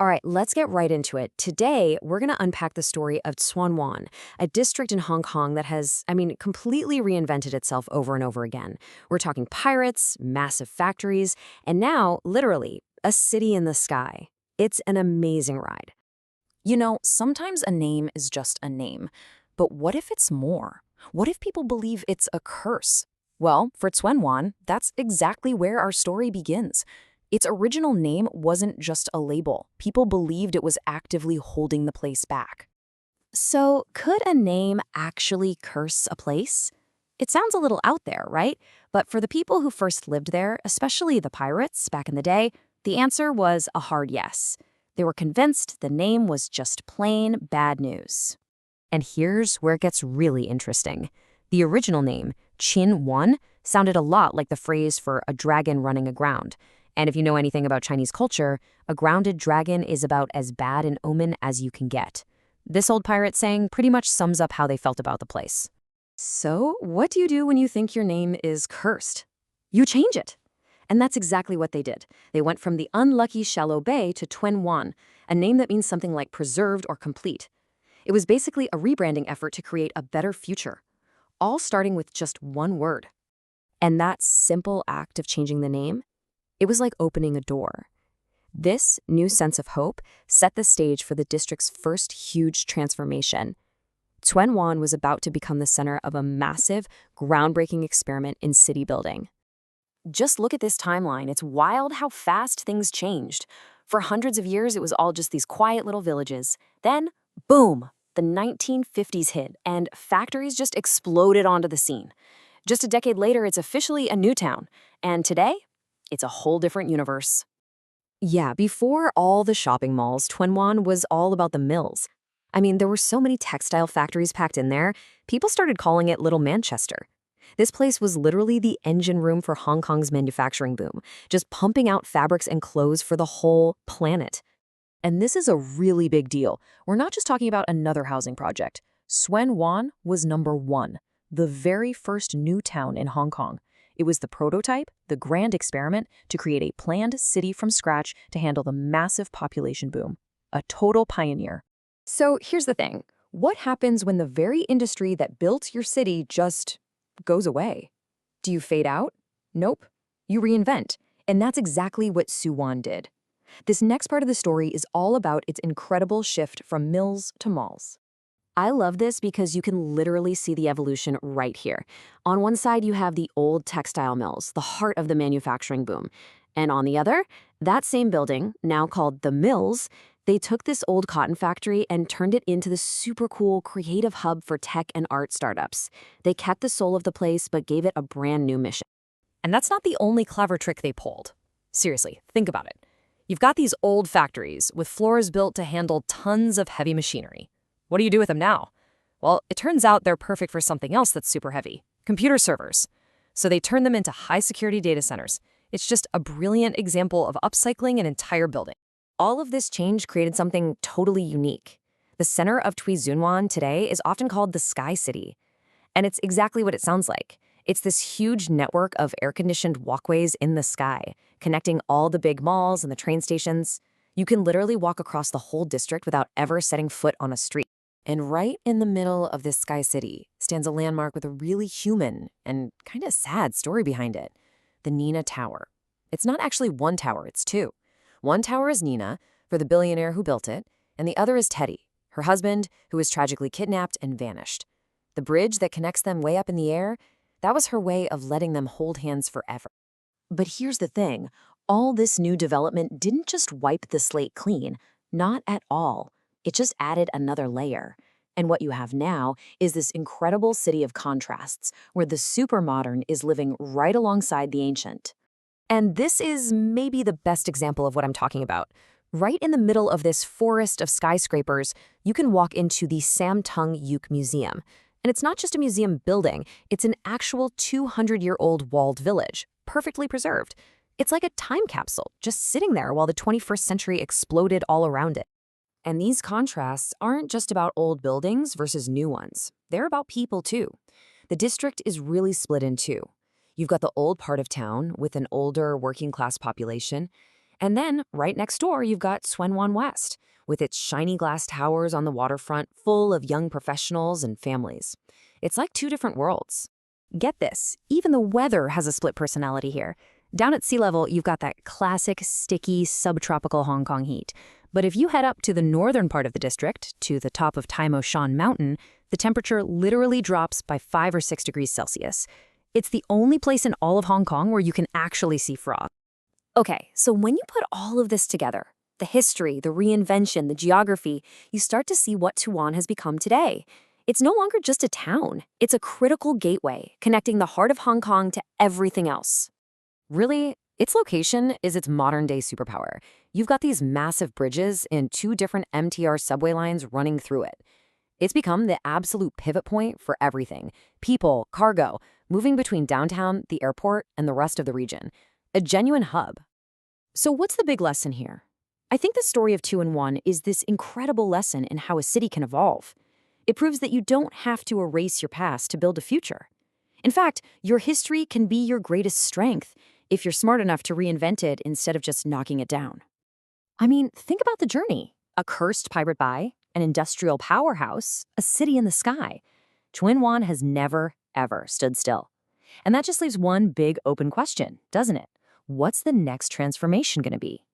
All right, let's get right into it. Today, we're going to unpack the story of Tsuen Wan, a district in Hong Kong that has, completely reinvented itself over and over again. We're talking pirates, massive factories, and now, literally, a city in the sky. It's an amazing ride. Sometimes a name is just a name. But what if it's more? What if people believe it's a curse? Well, for Tsuen Wan, that's exactly where our story begins. Its original name wasn't just a label. People believed it was actively holding the place back. So, could a name actually curse a place? It sounds a little out there, right? But for the people who first lived there, especially the pirates back in the day, the answer was a hard yes. They were convinced the name was just plain bad news. And here's where it gets really interesting. The original name, Tsuen Wan, sounded a lot like the phrase for a dragon running aground. And if you know anything about Chinese culture, a grounded dragon is about as bad an omen as you can get. This old pirate saying pretty much sums up how they felt about the place. So, what do you do when you think your name is cursed? You change it. And that's exactly what they did. They went from the unlucky Shallow Bay to Tsuen Wan, a name that means something like preserved or complete. It was basically a rebranding effort to create a better future, all starting with just one word. And that simple act of changing the name, it was like opening a door. This new sense of hope set the stage for the district's first huge transformation. Tsuen Wan was about to become the center of a massive, groundbreaking experiment in city building. Just look at this timeline. It's wild how fast things changed. For hundreds of years, it was all just these quiet little villages. Then, boom, the 1950s hit, and factories just exploded onto the scene. Just a decade later, it's officially a new town. And today, it's a whole different universe. Yeah, before all the shopping malls, Tsuen Wan was all about the mills. There were so many textile factories packed in there, people started calling it Little Manchester. This place was literally the engine room for Hong Kong's manufacturing boom, just pumping out fabrics and clothes for the whole planet. And this is a really big deal. We're not just talking about another housing project. Tsuen Wan was number one, the very first new town in Hong Kong. It was the prototype, the grand experiment to create a planned city from scratch to handle the massive population boom. A total pioneer. So here's the thing. What happens when the very industry that built your city just goes away? Do you fade out? Nope. You reinvent. And that's exactly what Tsuen Wan did. This next part of the story is all about its incredible shift from mills to malls. I love this because you can literally see the evolution right here. On one side, you have the old textile mills, the heart of the manufacturing boom. And on the other, that same building, now called the Mills, they took this old cotton factory and turned it into the super cool creative hub for tech and art startups. They kept the soul of the place but gave it a brand new mission. And that's not the only clever trick they pulled. Seriously, think about it. You've got these old factories with floors built to handle tons of heavy machinery. What do you do with them now? Well, it turns out they're perfect for something else that's super heavy, computer servers. So they turn them into high-security data centers. It's just a brilliant example of upcycling an entire building. All of this change created something totally unique. The center of Tsuen Wan today is often called the Sky City. And it's exactly what it sounds like. It's this huge network of air-conditioned walkways in the sky, connecting all the big malls and the train stations. You can literally walk across the whole district without ever setting foot on a street. And right in the middle of this Sky City stands a landmark with a really human and kind of sad story behind it, the Nina Tower. It's not actually one tower, it's two. One tower is Nina, for the billionaire who built it, and the other is Teddy, her husband, who was tragically kidnapped and vanished. The bridge that connects them way up in the air, that was her way of letting them hold hands forever. But here's the thing, all this new development didn't just wipe the slate clean, not at all. It just added another layer. And what you have now is this incredible city of contrasts, where the super modern is living right alongside the ancient. And this is maybe the best example of what I'm talking about. Right in the middle of this forest of skyscrapers, you can walk into the Tung Museum. And it's not just a museum building, it's an actual 200-year-old walled village, perfectly preserved. It's like a time capsule, just sitting there while the 21st century exploded all around it. And these contrasts aren't just about old buildings versus new ones. They're about people, too. The district is really split in two. You've got the old part of town with an older working-class population, And then, right next door, you've got Tsuen Wan West, with its shiny glass towers on the waterfront full of young professionals and families. It's like two different worlds. Get this, even the weather has a split personality here. Down at sea level, you've got that classic, sticky, subtropical Hong Kong heat. But if you head up to the northern part of the district, to the top of Tai Mo Shan Mountain, the temperature literally drops by 5 or 6 degrees Celsius. It's the only place in all of Hong Kong where you can actually see frogs. Okay, so when you put all of this together, the history, the reinvention, the geography, you start to see what Tsuen has become today. It's no longer just a town. It's a critical gateway connecting the heart of Hong Kong to everything else. Really, its location is its modern-day superpower. You've got these massive bridges and 2 different MTR subway lines running through it. It's become the absolute pivot point for everything. People, cargo, moving between downtown, the airport, and the rest of the region. A genuine hub. So what's the big lesson here? I think the story of Tsuen Wan is this incredible lesson in how a city can evolve. It proves that you don't have to erase your past to build a future. In fact, your history can be your greatest strength if you're smart enough to reinvent it instead of just knocking it down. I mean, think about the journey. A cursed pirate bay, an industrial powerhouse, a city in the sky. Tsuen Wan has never, ever stood still. And that just leaves one big open question, doesn't it? What's the next transformation going to be?